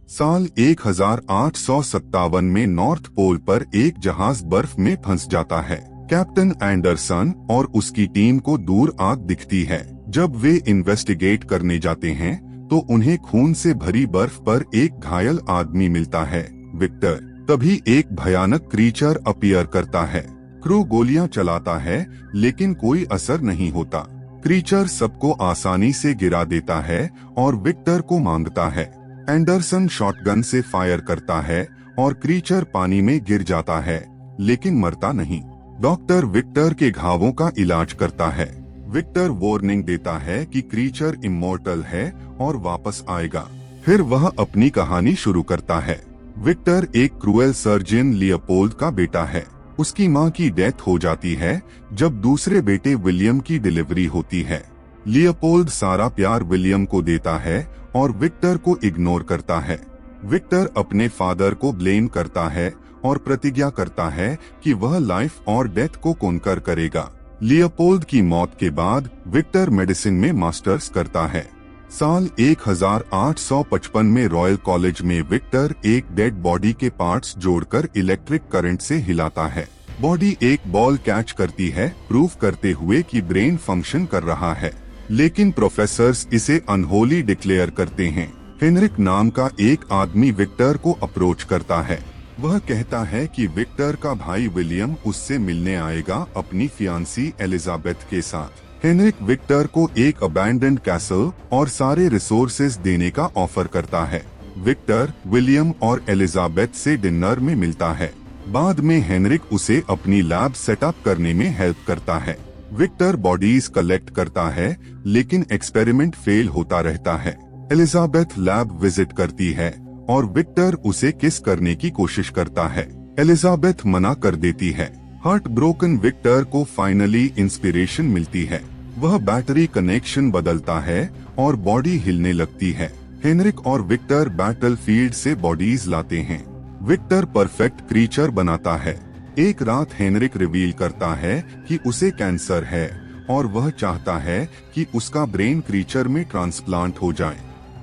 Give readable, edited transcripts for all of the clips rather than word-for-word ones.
साल 1857 में north pole पर एक जहाज बर्फ में फंस जाता है। कैप्टन एंडरसन और उसकी टीम को दूर आग दिखती है। जब वे इन्वेस्टिगेट करने जाते हैं तो उन्हें खून से भरी बर्फ पर एक घायल आदमी मिलता है, विक्टर। तभी एक भयानक क्रीचर अपीयर करता है। क्रू गोलियां चलाता है लेकिन कोई असर नहीं होता। क्रीचर सबको आसानी से गिरा देता है और विक्टर को मांगता है। एंडरसन शॉटगन से फायर करता है और क्रीचर पानी में गिर जाता है लेकिन मरता नहीं। डॉक्टर विक्टर के घावों का इलाज करता है। विक्टर वार्निंग देता है कि क्रीचर इमॉर्टल है और वापस आएगा। फिर वह अपनी कहानी शुरू करता है। विक्टर एक क्रूएल सर्जन लियोपोल्ड का बेटा है। उसकी मां की डेथ हो जाती है जब दूसरे बेटे विलियम की डिलीवरी होती है। लियोपोल्ड सारा प्यार विलियम को देता है और विक्टर को इग्नोर करता है। विक्टर अपने फादर को ब्लेम करता है और प्रतिज्ञा करता है कि वह लाइफ और डेथ को कॉन्कर करेगा। लियोपोल्ड की मौत के बाद विक्टर मेडिसिन में मास्टर्स करता है। साल 1855 में रॉयल कॉलेज में विक्टर एक डेड बॉडी के पार्ट्स जोड़कर इलेक्ट्रिक करंट से हिलाता है। बॉडी एक बॉल कैच करती है, प्रूफ करते हुए कि ब्रेन फंक्शन कर रहा है। लेकिन प्रोफेसर्स इसे अनहोली डिक्लेयर करते हैं। हेनरिक नाम का एक आदमी विक्टर को अप्रोच करता है। वह कहता है कि विक्टर का भाई विलियम उससे मिलने आएगा अपनी फियांसी एलिजाबेथ के साथ। हेनरिक विक्टर को एक अबैंडन्ड कैसल और सारे रिसोर्सेज देने का ऑफर करता है। विक्टर विलियम और एलिजाबेथ से डिनर में मिलता है। बाद में हेनरिक उसे अपनी लैब सेटअप करने में हेल्प करता है। विक्टर बॉडीज कलेक्ट करता है लेकिन एक्सपेरिमेंट फेल होता रहता है। एलिजाबेथ लैब विजिट करती है और विक्टर उसे किस करने की कोशिश करता है। एलिजाबेथ मना कर देती है। हार्ट ब्रोकन विक्टर को फाइनली इंस्पिरेशन मिलती है। वह बैटरी कनेक्शन बदलता है और बॉडी हिलने लगती है। हेनरिक और विक्टर बैटल फील्ड से बॉडीज लाते हैं। विक्टर परफेक्ट क्रीचर बनाता है। एक रात हेनरिक रिवील करता है कि उसे कैंसर है और वह चाहता है कि उसका ब्रेन क्रीचर में ट्रांसप्लांट हो जाए।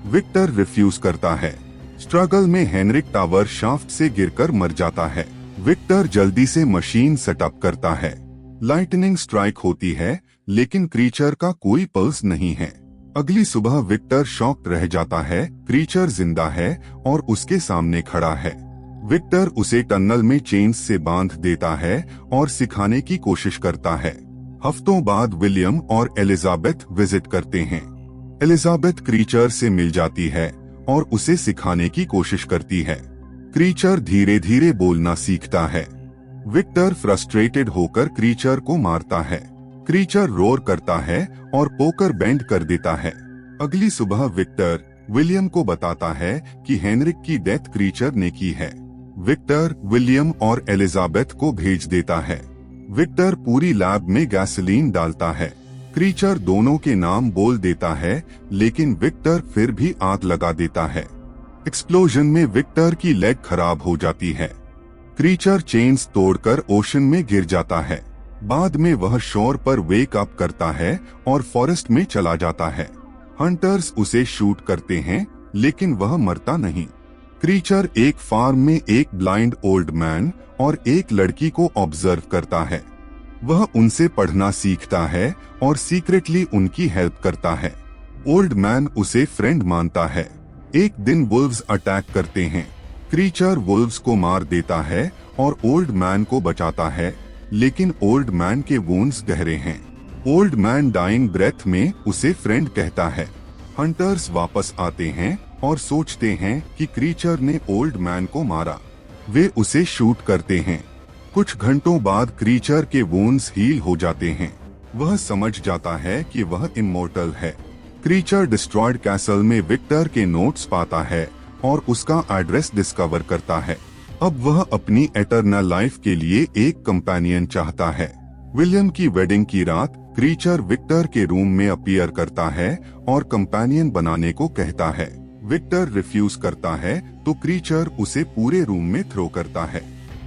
विक्टर रिफ्यूज करता है। स्ट्रगल में हेनरिक टावर शाफ्ट से गिरकर मर जाता है। विक्टर जल्दी से मशीन सेटअप करता है। लाइटनिंग स्ट्राइक होती है लेकिन क्रीचर का कोई पल्स नहीं है। अगली सुबह विक्टर शॉक्ड रह जाता है। क्रीचर जिंदा है और उसके सामने खड़ा है। विक्टर उसे टनल में चेन्स से बांध देता है और सिखाने की कोशिश करता है। हफ्तों बाद विलियम और एलिजाबेथ विजिट करते हैं। एलिजाबेथ क्रीचर से मिल जाती है और उसे सिखाने की कोशिश करती है। क्रीचर धीरे धीरे बोलना सीखता है। विक्टर फ्रस्ट्रेटेड होकर क्रीचर को मारता है। क्रीचर रोर करता है और पोकर बेंड कर देता है। अगली सुबह विक्टर विलियम को बताता है कि हेनरिक की डेथ क्रीचर ने की है। विक्टर विलियम और एलिजाबेथ को भेज देता है। विक्टर पूरी लैब में गैसोलीन डालता है। क्रीचर दोनों के नाम बोल देता है लेकिन विक्टर फिर भी आग लगा देता है। एक्सप्लोजन में विक्टर की लेग खराब हो जाती है। क्रीचर चेन्स तोड़कर ओशन में गिर जाता है। बाद में वह शोर पर वेक अप करता है और फॉरेस्ट में चला जाता है। हंटर्स उसे शूट करते हैं लेकिन वह मरता नहीं। क्रीचर एक फार्म में एक ब्लाइंड ओल्ड मैन और एक लड़की को ऑब्जर्व करता है। वह उनसे पढ़ना सीखता है और सीक्रेटली उनकी हेल्प करता है। ओल्ड मैन उसे फ्रेंड मानता है। एक दिन वुल्व्स अटैक करते हैं। क्रीचर वुल्व्स को मार देता है और ओल्ड मैन को बचाता है लेकिन ओल्ड मैन के वुंड्स गहरे हैं। ओल्ड मैन डाइंग ब्रेथ में उसे फ्रेंड कहता है। हंटर्स वापस आते हैं और सोचते हैं कि क्रीचर ने ओल्ड मैन को मारा। वे उसे शूट करते हैं। कुछ घंटों बाद क्रीचर के वुंड्स हील हो जाते हैं। वह समझ जाता है कि वह इमॉर्टल है। क्रीचर डिस्ट्रॉयड कैसल में विक्टर के नोट्स पाता है और उसका एड्रेस डिस्कवर करता है। अब वह अपनी एटर्नल लाइफ के लिए एक कंपेनियन चाहता है। विलियम की वेडिंग की रात क्रीचर विक्टर के रूम में अपीयर करता है और कंपेनियन बनाने को कहता है। विक्टर रिफ्यूज करता है तो क्रीचर उसे पूरे रूम में थ्रो करता है।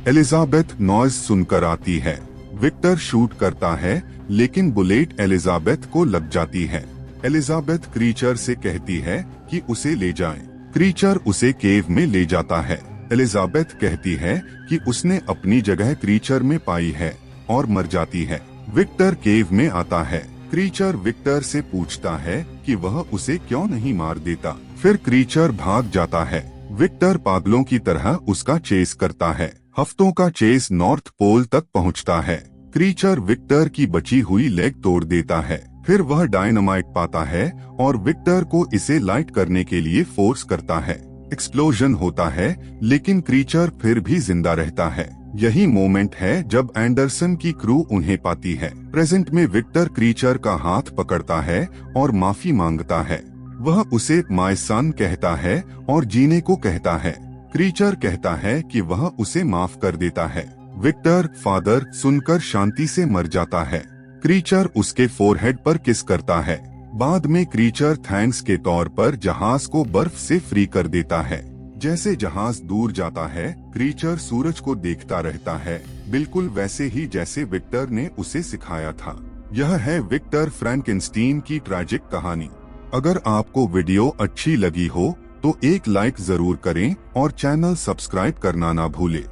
एलिजाबेथ नॉइज सुनकर आती है। विक्टर शूट करता है लेकिन बुलेट एलिजाबेथ को लग जाती है। एलिजाबेथ क्रीचर से कहती है कि उसे ले जाएं। क्रीचर उसे केव में ले जाता है। एलिजाबेथ कहती है कि उसने अपनी जगह क्रीचर में पाई है और मर जाती है। विक्टर केव में आता है। क्रीचर विक्टर से पूछता है कि वह उसे क्यों नहीं मार देता। फिर क्रीचर भाग जाता है। विक्टर पागलों की तरह उसका चेस करता है। हफ्तों का चेस नॉर्थ पोल तक पहुंचता है। क्रीचर विक्टर की बची हुई लेग तोड़ देता है। फिर वह डायनामाइट पाता है और विक्टर को इसे लाइट करने के लिए फोर्स करता है। एक्सप्लोजन होता है, लेकिन क्रीचर फिर भी जिंदा रहता है। यही मोमेंट है जब एंडरसन की क्रू उन्हें पाती है। प्रेजेंट में विक्टर क्रीचर का हाथ पकड़ता है और माफी मांगता है। वह उसे माय सन कहता है और जीने को कहता है। क्रीचर कहता है कि वह उसे माफ कर देता है। विक्टर फादर सुनकर शांति से मर जाता है। क्रीचर उसके फोरहेड पर किस करता है। बाद में क्रीचर थैंक्स के तौर पर जहाज को बर्फ से फ्री कर देता है। जैसे जहाज दूर जाता है, क्रीचर सूरज को देखता रहता है, बिल्कुल वैसे ही जैसे विक्टर ने उसे सिखाया था। यह है विक्टर फ्रैंकेनस्टीन की ट्रैजिक कहानी। अगर आपको वीडियो अच्छी लगी हो तो एक लाइक जरूर करें और चैनल सब्सक्राइब करना ना भूलें।